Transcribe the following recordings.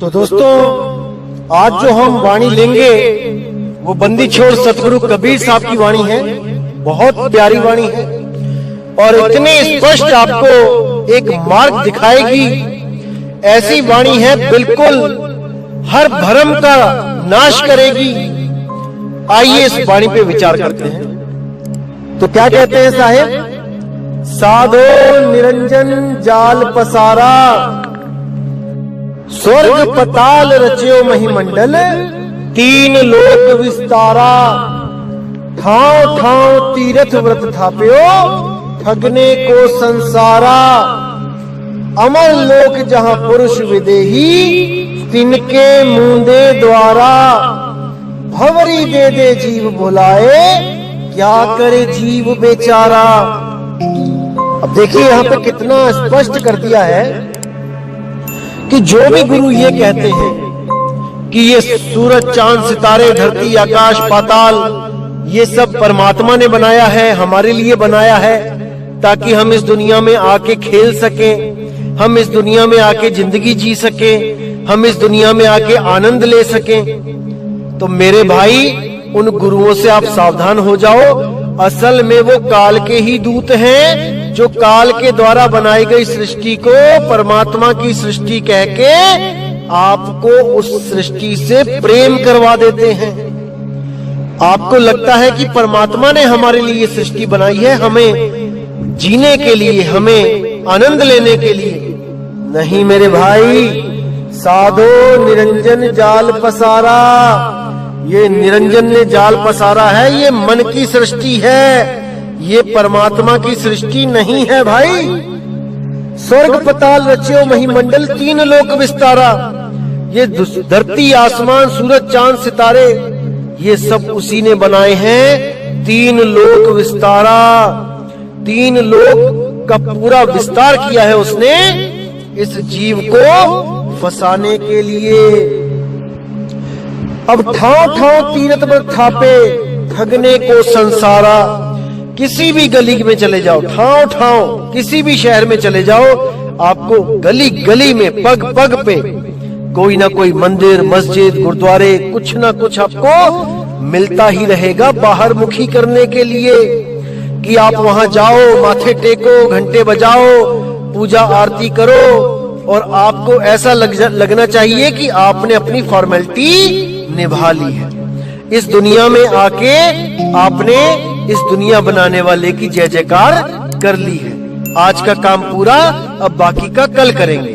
तो दोस्तों, आज जो हम वाणी लेंगे वो बंदी छोड़ सतगुरु कबीर साहब की वाणी है। बहुत प्यारी वाणी है और इतने स्पष्ट आपको एक मार्ग दिखाएगी। ऐसी वाणी है बिल्कुल हर भ्रम का नाश करेगी। आइए इस वाणी पे विचार करते हैं। तो क्या कहते हैं साहेब? साधो निरंजन जाल पसारा, स्वर्ग पताल रच्यो महिमंडल, तीन लोक विस्तारा। ठाव ठाव तीर्थ व्रत थाप्यो, ठगने को संसारा। अमर लोक जहां पुरुष विदेही, तिनके मुंदे द्वारा। भंवरी दे दे जीव भुलाए, क्या करे जीव बेचारा। अब देखिए यहाँ पे कितना स्पष्ट कर दिया है कि जो भी गुरु ये कहते हैं कि ये सूरज चांद सितारे धरती आकाश पाताल ये सब परमात्मा ने बनाया है, हमारे लिए बनाया है ताकि हम इस दुनिया में आके खेल सके, हम इस दुनिया में आके जिंदगी जी सके, हम इस दुनिया में आके आनंद ले सके। तो मेरे भाई, उन गुरुओं से आप सावधान हो जाओ। असल में वो काल के ही दूत हैं जो काल के द्वारा बनाई गई सृष्टि को परमात्मा की सृष्टि कह के आपको उस सृष्टि से प्रेम करवा देते हैं। आपको लगता है कि परमात्मा ने हमारे लिए सृष्टि बनाई है हमें जीने के लिए, हमें आनंद लेने के लिए। नहीं मेरे भाई, साधो निरंजन जाल पसारा। ये निरंजन ने जाल पसारा है, ये मन की सृष्टि है, ये परमात्मा की सृष्टि नहीं है भाई। स्वर्ग पताल रच्यो महिमंडल, तीन लोक विस्तारा। ये धरती आसमान सूरज चांद सितारे ये सब उसी ने बनाए हैं। तीन लोक विस्तारा, तीन लोक का पूरा विस्तार किया है उसने इस जीव को फंसाने के लिए। अब ठाव ठाव तीर्थ व्रत थापे, ठगने को संसारा। किसी भी गली में चले जाओ, ठाव ठाव किसी भी शहर में चले जाओ, आपको गली गली में पग पग पे कोई ना कोई मंदिर मस्जिद गुरुद्वारे कुछ ना कुछ आपको मिलता ही रहेगा बाहर मुखी करने के लिए कि आप वहां जाओ, माथे टेको, घंटे बजाओ, पूजा आरती करो और आपको ऐसा लगना चाहिए कि आपने अपनी फॉर्मेलिटी निभा ली है। इस दुनिया में आके आपने इस दुनिया बनाने वाले की जय जयकार कर ली है। आज का काम पूरा, अब बाकी का कल करेंगे।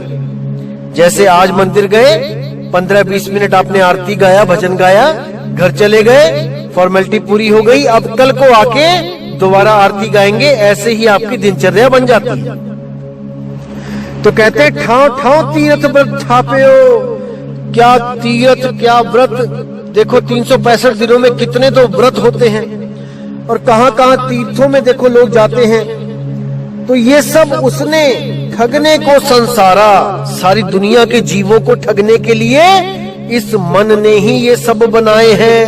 जैसे आज मंदिर गए, 15-20 मिनट आपने आरती गाया, भजन गाया, घर चले गए, फॉर्मेलिटी पूरी हो गई। अब कल को आके दोबारा आरती गाएंगे। ऐसे ही आपकी दिनचर्या बन जाती है। तो कहते हैं ठाव ठाव तीर्थ व्रत थाप्यो। क्या तीर्थ क्या व्रत। देखो 365 दिनों में कितने तो व्रत होते हैं और कहां कहां तीर्थों में देखो लोग जाते हैं। तो ये सब उसने ठगने को संसारा, सारी दुनिया के जीवों को ठगने के लिए इस मन ने ही ये सब बनाए हैं।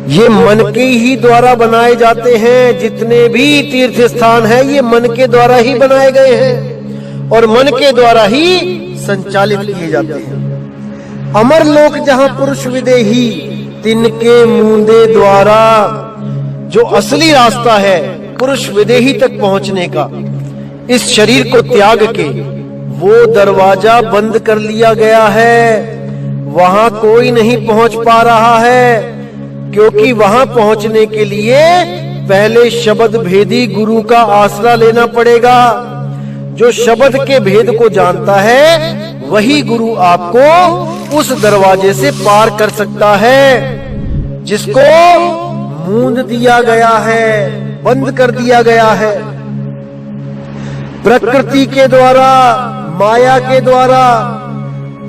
ये मन के ही द्वारा बनाए जाते हैं। जितने भी तीर्थ स्थान है ये मन के द्वारा ही बनाए गए हैं और मन के द्वारा ही संचालित किए जाते हैं। अमर लोक जहां पुरुष विदेही, तिनके मुंदे द्वारा। जो असली रास्ता है पुरुष विदेही तक पहुंचने का, इस शरीर को त्याग के वो दरवाजा बंद कर लिया गया है। वहां कोई नहीं पहुंच पा रहा है क्योंकि वहां पहुंचने के लिए पहले शब्द भेदी गुरु का आसरा लेना पड़ेगा। जो शब्द के भेद को जानता है वही गुरु आपको उस दरवाजे से पार कर सकता है जिसको मूंद दिया गया है, बंद कर दिया गया है। प्रकृति के द्वारा, माया के द्वारा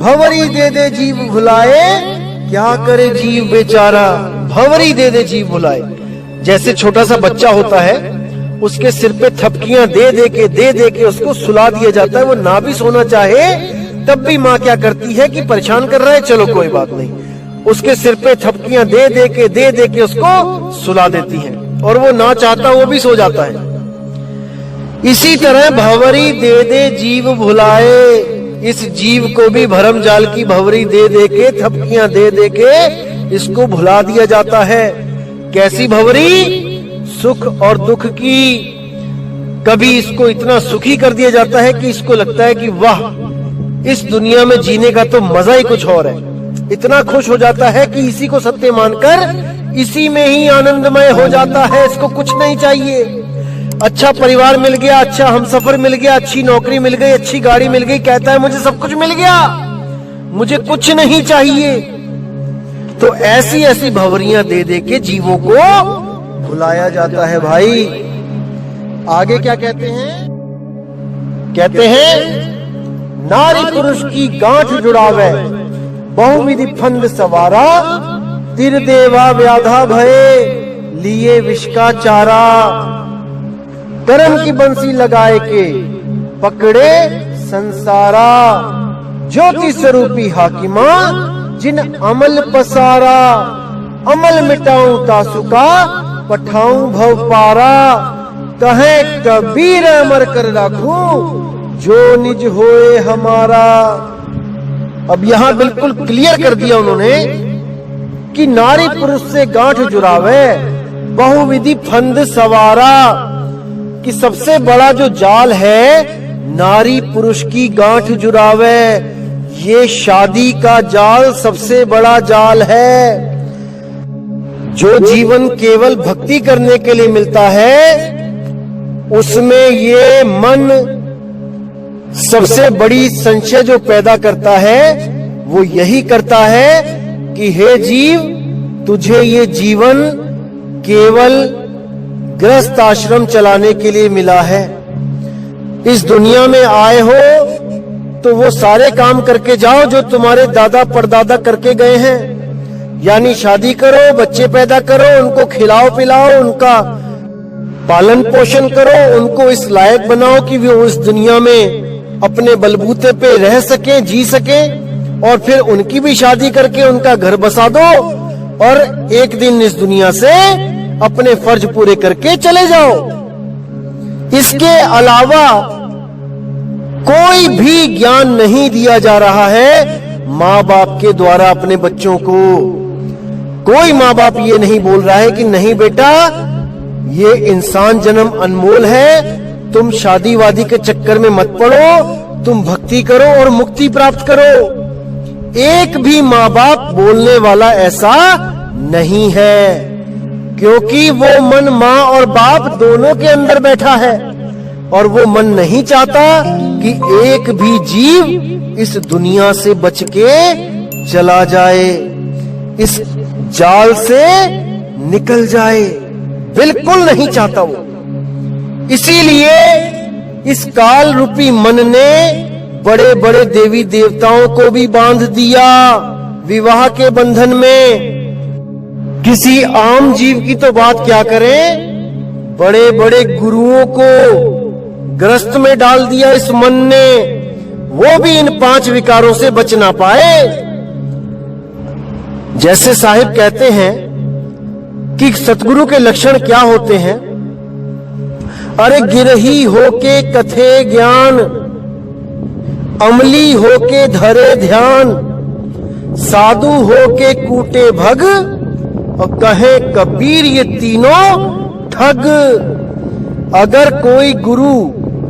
भंवरी दे दे जीव भुलाए, क्या करे जीव बेचारा। भंवरी दे दे जीव भुलाए। जैसे छोटा सा बच्चा होता है, उसके सिर पे थपकियां दे दे के उसको सुला दिया जाता है। वो ना भी सोना चाहे तब भी माँ क्या करती है कि परेशान कर रहा है, चलो कोई बात नहीं, उसके सिर पे थपकियां दे दे के उसको सुला देती हैं और वो ना चाहता वो भी सो जाता है। इसी तरह भंवरी दे दे जीव भुलाए, इस जीव को भी भरम जाल की भंवरी दे दे के, थपकियां दे दे के इसको भुला दिया जाता है। कैसी भंवरी? सुख और दुख की। कभी इसको इतना सुखी कर दिया जाता है कि इसको लगता है कि वाह, इस दुनिया में जीने का तो मजा ही कुछ और है। इतना खुश हो जाता है कि इसी को सत्य मानकर इसी में ही आनंदमय हो जाता है। इसको कुछ नहीं चाहिए। अच्छा परिवार मिल गया, अच्छा हमसफर मिल गया, अच्छी नौकरी मिल गई, अच्छी गाड़ी मिल गई, कहता है मुझे सब कुछ मिल गया, मुझे कुछ नहीं चाहिए। तो ऐसी ऐसी भंवरियां दे दे के जीवों को भुलाया जाता है भाई। आगे क्या कहते हैं? कहते हैं नारी पुरुष की गांठ जुड़ावे, बहुविधि फंद सवारा, तिर देवा व्याधा भये, लिए विष का चारा। कर्म की बंसी लगाए के पकड़े संसारा, ज्योति स्वरूपी हाकिमा जिन अमल पसारा। अमल मिटाऊं तासुका, पठाऊं भव पारा, कहे कबीर अमर कर राखूं, जो निज होए हमारा। अब यहां बिल्कुल क्लियर कर दिया उन्होंने कि नारी पुरुष से गांठ जुड़ावे, बहुविधि फंद सवारा, कि सबसे बड़ा जो जाल है नारी पुरुष की गांठ जुड़ावे। ये शादी का जाल सबसे बड़ा जाल है। जो जीवन केवल भक्ति करने के लिए मिलता है, उसमें ये मन सबसे बड़ी संशय जो पैदा करता है वो यही करता है कि हे जीव, तुझे ये जीवन केवल गृहस्थ आश्रम चलाने के लिए मिला है। इस दुनिया में आए हो तो वो सारे काम करके जाओ जो तुम्हारे दादा परदादा करके गए हैं। यानी शादी करो, बच्चे पैदा करो, उनको खिलाओ पिलाओ, उनका पालन पोषण करो, उनको इस लायक बनाओ कि वो इस दुनिया में अपने बलबूते पे रह सके, जी सके, और फिर उनकी भी शादी करके उनका घर बसा दो और एक दिन इस दुनिया से अपने फर्ज पूरे करके चले जाओ। इसके अलावा कोई भी ज्ञान नहीं दिया जा रहा है माँ बाप के द्वारा अपने बच्चों को। कोई माँ बाप ये नहीं बोल रहा है कि नहीं बेटा, ये इंसान जन्म अनमोल है, तुम शादी वादी के चक्कर में मत पड़ो, तुम भक्ति करो और मुक्ति प्राप्त करो। एक भी माँ बाप बोलने वाला ऐसा नहीं है, क्योंकि वो मन माँ और बाप दोनों के अंदर बैठा है और वो मन नहीं चाहता कि एक भी जीव इस दुनिया से बच के चला जाए, इस जाल से निकल जाए। बिल्कुल नहीं चाहता वो। इसीलिए इस काल रूपी मन ने बड़े बड़े देवी देवताओं को भी बांध दिया विवाह के बंधन में। किसी आम जीव की तो बात क्या करें, बड़े बड़े गुरुओं को ग्रस्त में डाल दिया इस मन ने। वो भी इन 5 विकारों से बच ना पाए। जैसे साहिब कहते हैं कि सतगुरु के लक्षण क्या होते हैं। अरे गिरही होके कथे ज्ञान, अमली होके धरे ध्यान, साधु होके कूटे भग, और कहे कबीर ये तीनों ठग। अगर कोई गुरु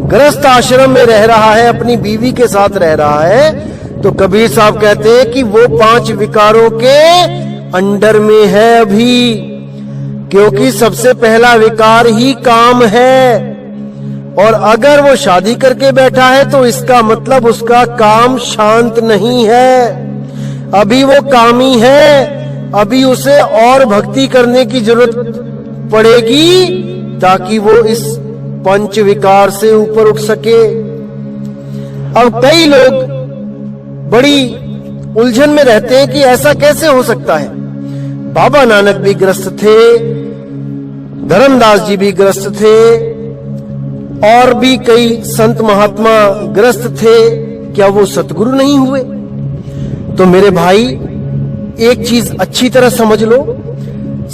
गृहस्थ आश्रम में रह रहा है, अपनी बीवी के साथ रह रहा है, तो कबीर साहब कहते हैं कि वो 5 विकारों के अंडर में है अभी, क्योंकि सबसे पहला विकार ही काम है। और अगर वो शादी करके बैठा है तो इसका मतलब उसका काम शांत नहीं है, अभी वो कामी है। अभी उसे और भक्ति करने की जरूरत पड़ेगी ताकि वो इस 5 विकार से ऊपर उठ सके। अब कई लोग बड़ी उलझन में रहते हैं कि ऐसा कैसे हो सकता है। बाबा नानक भी ग्रस्त थे, धर्मदास जी भी ग्रस्त थे, और भी कई संत महात्मा ग्रस्त थे। क्या वो सतगुरु नहीं हुए? तो मेरे भाई एक चीज अच्छी तरह समझ लो,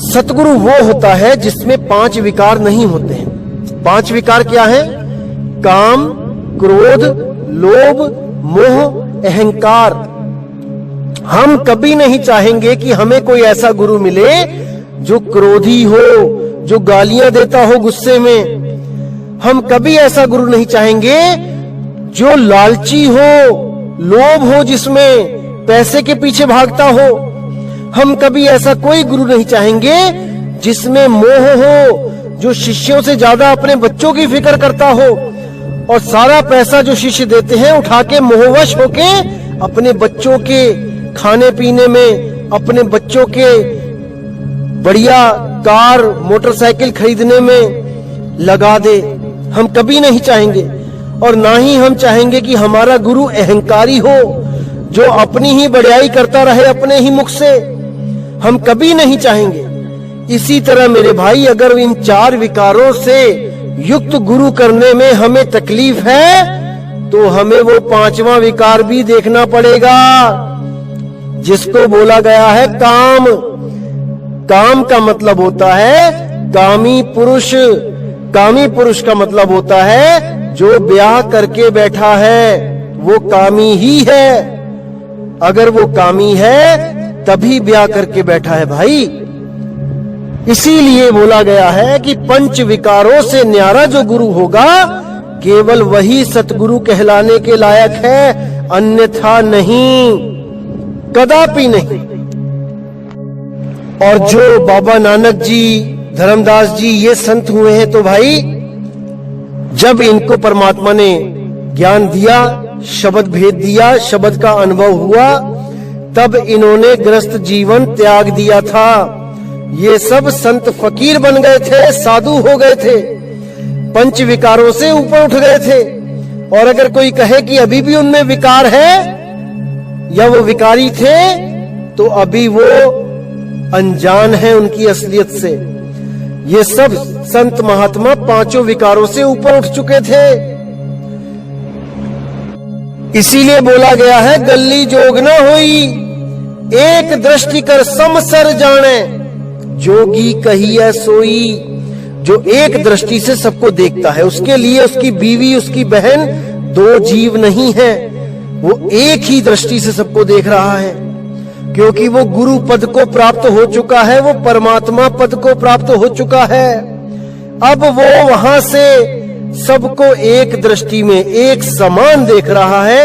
सतगुरु वो होता है जिसमें 5 विकार नहीं होते हैं। 5 विकार क्या है? काम, क्रोध, लोभ, मोह, अहंकार। हम कभी नहीं चाहेंगे कि हमें कोई ऐसा गुरु मिले जो क्रोधी हो, जो गालियां देता हो गुस्से में। हम कभी ऐसा गुरु नहीं चाहेंगे जो लालची हो, लोभ हो, जिसमें पैसे के पीछे भागता हो। हम कभी ऐसा कोई गुरु नहीं चाहेंगे जिसमें मोह हो, जो शिष्यों से ज्यादा अपने बच्चों की फिक्र करता हो और सारा पैसा जो शिष्य देते हैं उठा के मोहवश होके अपने बच्चों के खाने पीने में, अपने बच्चों के बढ़िया कार मोटरसाइकिल खरीदने में लगा दे। हम कभी नहीं चाहेंगे। और ना ही हम चाहेंगे कि हमारा गुरु अहंकारी हो, जो अपनी ही बड़ाई करता रहे अपने ही मुख से। हम कभी नहीं चाहेंगे। इसी तरह मेरे भाई, अगर इन 4 विकारों से युक्त गुरु करने में हमें तकलीफ है तो हमें वो 5वां विकार भी देखना पड़ेगा, जिसको बोला गया है काम। काम का मतलब होता है कामी पुरुष। कामी पुरुष का मतलब होता है जो ब्याह करके बैठा है वो कामी ही है। अगर वो कामी है तभी ब्याह करके बैठा है भाई। इसीलिए बोला गया है कि 5 विकारों से न्यारा जो गुरु होगा केवल वही सतगुरु कहलाने के लायक है, अन्यथा नहीं, कदापि नहीं। और जो बाबा नानक जी, धर्मदास जी ये संत हुए हैं तो भाई जब इनको परमात्मा ने ज्ञान दिया, शब्द भेद दिया, शब्द का अनुभव हुआ, तब इन्होंने ग्रस्त जीवन त्याग दिया था। ये सब संत फकीर बन गए थे, साधु हो गए थे, 5 विकारों से ऊपर उठ गए थे। और अगर कोई कहे कि अभी भी उनमें विकार है या वो विकारी थे तो अभी वो अनजान है उनकी असलियत से। ये सब संत महात्मा 5 विकारों से ऊपर उठ चुके थे। इसीलिए बोला गया है गल्ली जोग न होई, एक दृष्टि कर समसर जाने, जोगी कहिए सोई। जो एक दृष्टि से सबको देखता है, उसके लिए उसकी बीवी, उसकी बहन 2 जीव नहीं है, वो एक ही दृष्टि से सबको देख रहा है, क्योंकि वो गुरु पद को प्राप्त हो चुका है, वो परमात्मा पद को प्राप्त हो चुका है। अब वो वहां से सबको एक दृष्टि में एक समान देख रहा है,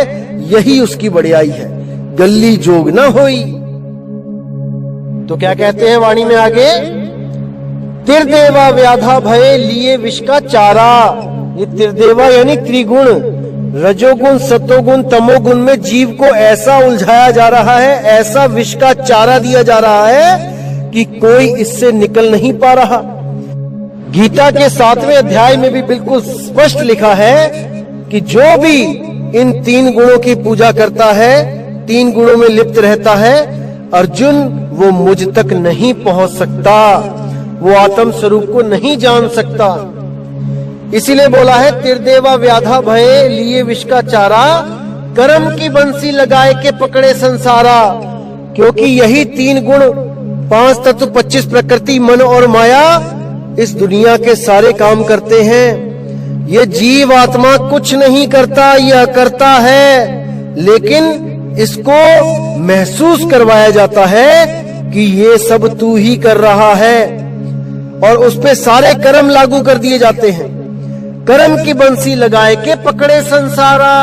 यही उसकी बड़ाई है। गल्ली जोग न होई। तो क्या कहते हैं वाणी में आगे, तिरदेवा व्याधा भय लिए विष का चारा। ये तिरदेवा यानी त्रिगुण, रजोगुण, सतोगुण, तमोगुण में जीव को ऐसा उलझाया जा रहा है, ऐसा विष का चारा दिया जा रहा है कि कोई इससे निकल नहीं पा रहा। गीता के 7वें अध्याय में भी बिल्कुल स्पष्ट लिखा है कि जो भी इन 3 गुणों की पूजा करता है, 3 गुणों में लिप्त रहता है, अर्जुन वो मुझ तक नहीं पहुंच सकता, वो आत्म स्वरूप को नहीं जान सकता। इसीलिए बोला है तिरदेवा व्याधा भय लिए विष का चारा, कर्म की बंसी लगाए के पकड़े संसारा। क्योंकि यही 3 गुण, 5 तत्व, 25 प्रकृति, मन और माया इस दुनिया के सारे काम करते हैं। ये जीव आत्मा कुछ नहीं करता, यह करता है, लेकिन इसको महसूस करवाया जाता है कि ये सब तू ही कर रहा है, और उस पे सारे कर्म लागू कर दिए जाते हैं। कर्म की बंसी लगाए के पकड़े संसारा,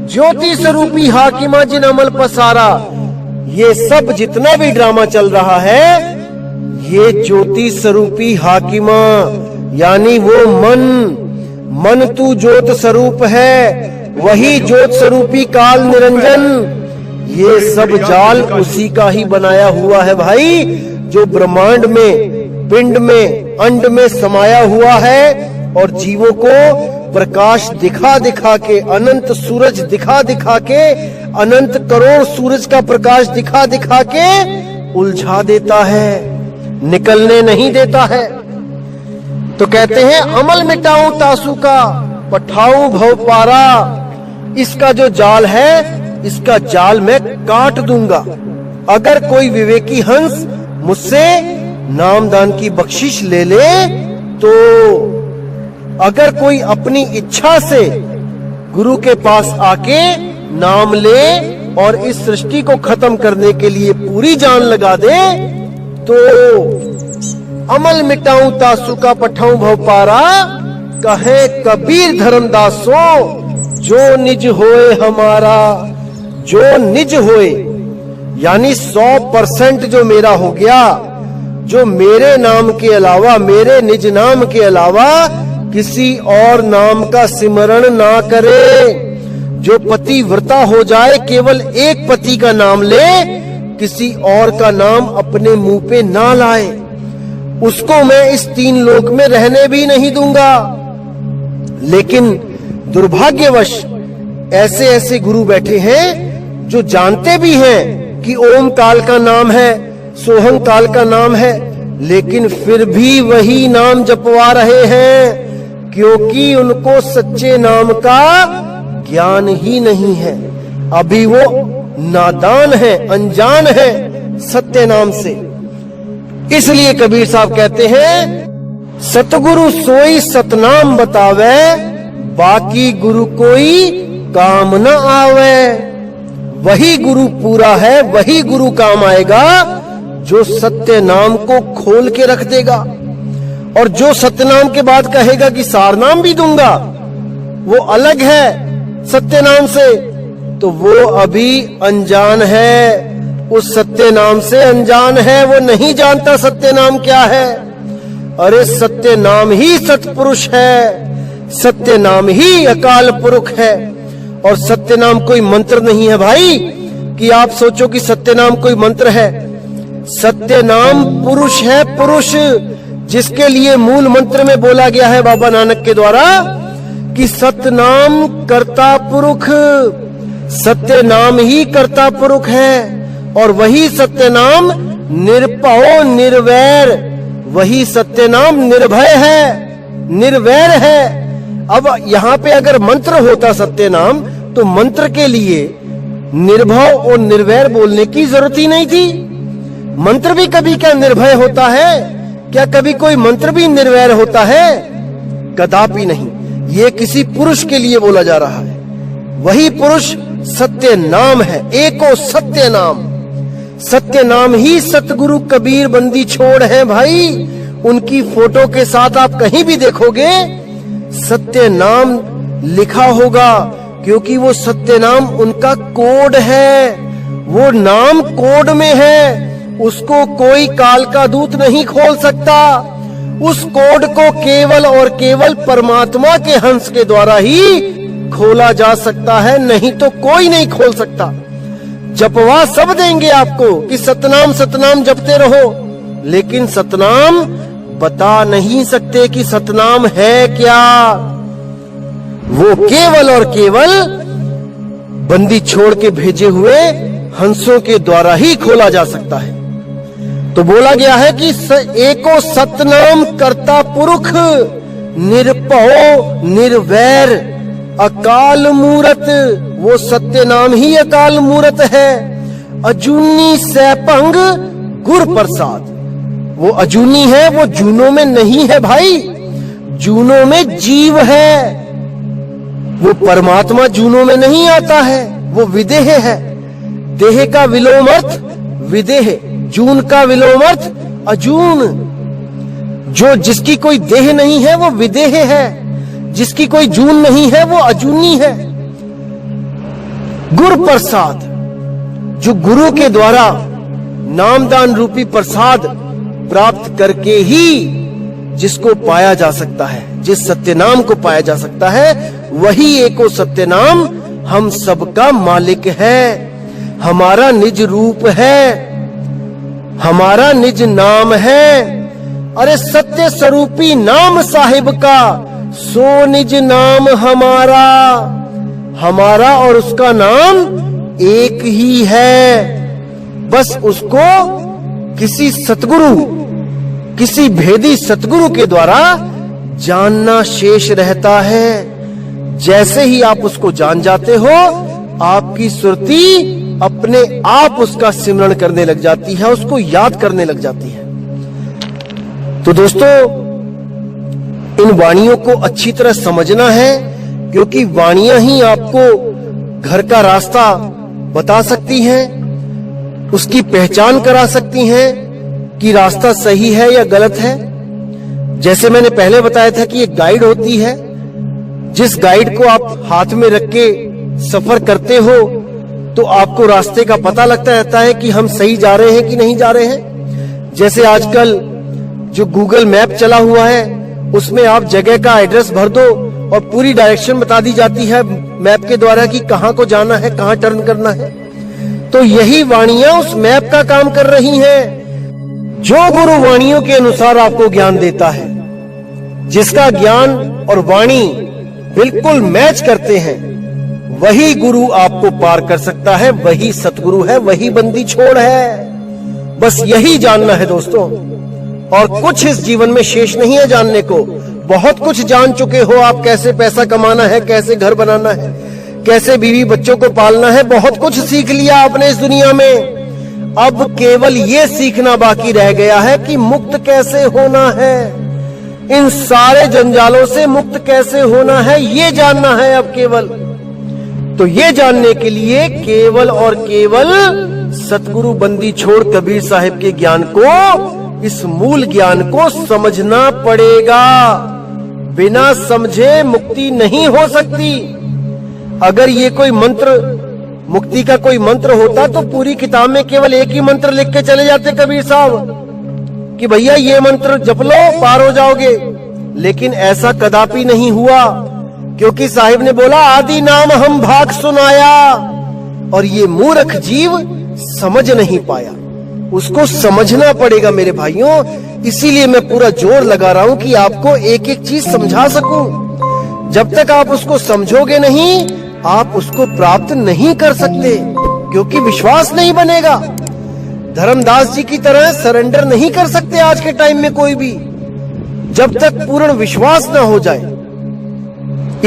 ज्योति स्वरूपी हाकिमा जिन अमल पसारा। ये सब जितना भी ड्रामा चल रहा है, ये ज्योति स्वरूपी हाकिमा यानी वो मन तू ज्योत स्वरूप है, वही ज्योत स्वरूपी काल निरंजन। ये सब जाल उसी का ही बनाया हुआ है भाई, जो ब्रह्मांड में, पिंड में, अंड में समाया हुआ है और जीवों को प्रकाश दिखा दिखा के, अनंत सूरज दिखा दिखा के, अनंत करोड़ सूरज का प्रकाश दिखा दिखा के उलझा देता है, निकलने नहीं देता है। तो कहते हैं अमल मिटाऊं तासु का, पठाऊं भव पारा। इसका जो जाल है, इसका जाल मैं काट दूंगा। अगर कोई विवेकी हंस मुझसे नामदान की बख्शिश ले ले, तो अगर कोई अपनी इच्छा से गुरु के पास आके नाम ले और इस सृष्टि को खत्म करने के लिए पूरी जान लगा दे, तो अमल मिटाऊं तासु का पठाऊं भवपारा, कहे कबीर धर्मदासो जो निज होए हमारा। जो निज होए यानी 100% जो मेरा हो गया, जो मेरे नाम के अलावा, मेरे निज नाम के अलावा किसी और नाम का सिमरण ना करे, जो पतिव्रता हो जाए, केवल एक पति का नाम ले, किसी और का नाम अपने मुंह पे ना लाए, उसको मैं इस 3 लोक में रहने भी नहीं दूंगा। लेकिन दुर्भाग्यवश ऐसे ऐसे गुरु बैठे हैं जो जानते भी हैं कि ओम काल का नाम है, सोहम काल का नाम है, लेकिन फिर भी वही नाम जपवा रहे हैं, क्योंकि उनको सच्चे नाम का ज्ञान ही नहीं है। अभी वो नादान है, अनजान है सत्य नाम से। इसलिए कबीर साहब कहते हैं, सतगुरु सोई सतनाम बतावे, बाकी गुरु कोई काम न आवे। वही गुरु पूरा है, वही गुरु काम आएगा जो सत्य नाम को खोल के रख देगा। और जो सत्य नाम के बाद कहेगा कि सार नाम भी दूंगा, वो अलग है सत्य नाम से, तो वो अभी अनजान है, उस सत्य नाम से अनजान है, वो नहीं जानता सत्य नाम क्या है। अरे सत्य नाम ही सतपुरुष है, सत्य नाम ही अकाल पुरुष है। और सत्य नाम कोई मंत्र नहीं है भाई, कि आप सोचो कि सत्य नाम कोई मंत्र है। सत्य नाम पुरुष है, पुरुष, जिसके लिए मूल मंत्र में बोला गया है बाबा नानक के द्वारा कि सतनाम कर्ता पुरुष, सत्य नाम ही कर्ता पुरुष है। और वही सत्य नाम निरपौ निर्वैर, वही सत्य नाम निर्भय है, निर्वैर है। अब यहाँ पे अगर मंत्र होता सत्य नाम, तो मंत्र के लिए निर्भय और निर्वैर बोलने की जरूरत ही नहीं थी। मंत्र भी कभी क्या निर्भय होता है? क्या कभी कोई मंत्र भी निर्वैर होता है? कदापि नहीं। ये किसी पुरुष के लिए बोला जा रहा है। वही पुरुष सत्य नाम है, एको सत्य नाम। सत्य नाम ही सतगुरु कबीर बंदी छोड़ है भाई। उनकी फोटो के साथ आप कहीं भी देखोगे सत्य नाम लिखा होगा, क्योंकि वो सत्य नाम उनका कोड है। वो नाम कोड में है, उसको कोई काल का दूत नहीं खोल सकता। उस कोड को केवल और केवल परमात्मा के हंस के द्वारा ही खोला जा सकता है, नहीं तो कोई नहीं खोल सकता। जपवा सब देंगे आपको कि सतनाम सतनाम जपते रहो, लेकिन सतनाम बता नहीं सकते कि सतनाम है क्या। वो केवल और केवल बंदी छोड़ के भेजे हुए हंसों के द्वारा ही खोला जा सकता है। तो बोला गया है कि एको सतनाम कर्ता पुरुष, निरपौ निर्वैर अकाल मूरत। वो सत्य नाम ही अकाल मूरत है। अजूनी सैपंग गुर प्रसाद, वो अजूनी है, वो जूनों में नहीं है भाई। जूनों में जीव है, वो परमात्मा जूनों में नहीं आता है, वो विदेह है। देह का विलोम अर्थ विदेह, जून का विलोम अर्थ अजून। जो जिसकी कोई देह नहीं है वो विदेह है, जिसकी कोई जून नहीं है वो अजूनी है। गुर प्रसाद, जो गुरु के द्वारा नामदान रूपी प्रसाद प्राप्त करके ही जिसको पाया जा सकता है, जिस सत्य नाम को पाया जा सकता है, वही एको सत्य नाम हम सबका मालिक है, हमारा निज रूप है, हमारा निज नाम है। अरे सत्य स्वरूपी नाम साहिब का, सो निज नाम हमारा। हमारा और उसका नाम एक ही है, बस उसको किसी सतगुरु, किसी भेदी सतगुरु के द्वारा जानना शेष रहता है। जैसे ही आप उसको जान जाते हो, आपकी सुरती अपने आप उसका सिमरण करने लग जाती है, उसको याद करने लग जाती है। तो दोस्तों, इन वाणियों को अच्छी तरह समझना है, क्योंकि वाणियां ही आपको घर का रास्ता बता सकती हैं, उसकी पहचान करा सकती हैं कि रास्ता सही है या गलत है। जैसे मैंने पहले बताया था कि एक गाइड होती है, जिस गाइड को आप हाथ में रख के सफर करते हो तो आपको रास्ते का पता लगता रहता है कि हम सही जा रहे हैं कि नहीं जा रहे हैं। जैसे आजकल जो गूगल मैप चला हुआ है उसमें आप जगह का एड्रेस भर दो और पूरी डायरेक्शन बता दी जाती है मैप के द्वारा कि कहां को जाना है, कहां टर्न करना है। तो यही वाणियां उस मैप का काम कर रही हैं। जो गुरु वाणियों के अनुसार आपको ज्ञान देता है, जिसका ज्ञान और वाणी बिल्कुल मैच करते हैं, वही गुरु आपको पार कर सकता है, वही सतगुरु है, वही बंदी छोड़ है। बस यही जानना है दोस्तों, और कुछ इस जीवन में शेष नहीं है जानने को। बहुत कुछ जान चुके हो आप, कैसे पैसा कमाना है, कैसे घर बनाना है, कैसे बीवी बच्चों को पालना है, बहुत कुछ सीख लिया आपने इस दुनिया में। अब केवल ये सीखना बाकी रह गया है कि मुक्त कैसे होना है, इन सारे जंजालों से मुक्त कैसे होना है, ये जानना है अब केवल। तो ये जानने के लिए केवल और केवल सतगुरु बंदी छोड़ कबीर साहिब के ज्ञान को, इस मूल ज्ञान को समझना पड़ेगा। बिना समझे मुक्ति नहीं हो सकती। अगर ये कोई मंत्र, मुक्ति का कोई मंत्र होता तो पूरी किताब में केवल एक ही मंत्र लिख के चले जाते कबीर साहब कि भैया ये मंत्र जप लो पार हो जाओगे। लेकिन ऐसा कदापि नहीं हुआ, क्योंकि साहिब ने बोला आदि नाम हम भाग सुनाया, और ये मूर्ख जीव समझ नहीं पाया। उसको समझना पड़ेगा मेरे भाइयों। इसीलिए मैं पूरा जोर लगा रहा हूं कि आपको एक एक चीज समझा सकूं। जब तक आप उसको समझोगे नहीं, आप उसको प्राप्त नहीं कर सकते, क्योंकि विश्वास नहीं बनेगा। धर्मदास जी की तरह सरेंडर नहीं कर सकते आज के टाइम में कोई भी, जब तक पूर्ण विश्वास ना हो जाए।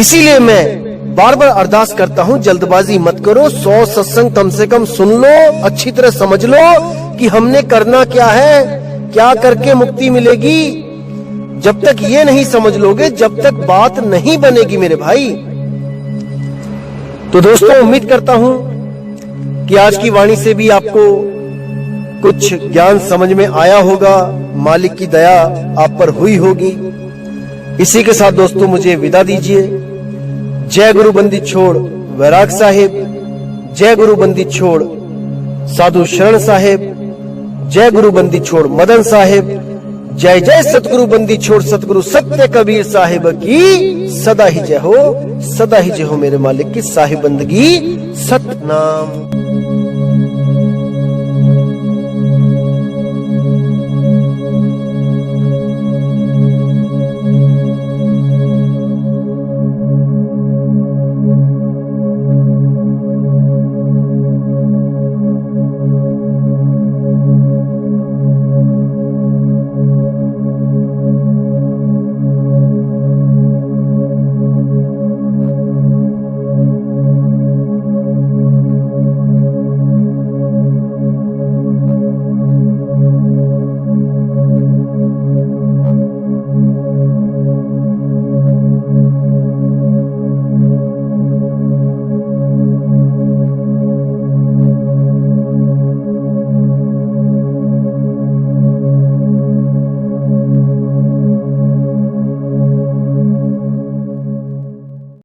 इसीलिए मैं बार बार अरदास करता हूं, जल्दबाजी मत करो। 100 सत्संग कम से कम सुन लो, अच्छी तरह समझ लो कि हमने करना क्या है, क्या करके मुक्ति मिलेगी। जब तक ये नहीं समझ लोगे, जब तक बात नहीं बनेगी मेरे भाई। तो दोस्तों, उम्मीद करता हूं कि आज की वाणी से भी आपको कुछ ज्ञान समझ में आया होगा, मालिक की दया आप पर हुई होगी। इसी के साथ दोस्तों मुझे विदा दीजिए। जय गुरु बंदी छोड़ वैराग साहिब, जय गुरु बंदी छोड़ साधु शरण साहिब, जय गुरु बंदी छोड़ मदन साहिब, जय जय सतगुरु बंदी छोड़ सतगुरु सत्य कबीर साहिब की सदा ही जय हो, सदा ही जय हो मेरे मालिक की साहिब बंदगी सतनाम।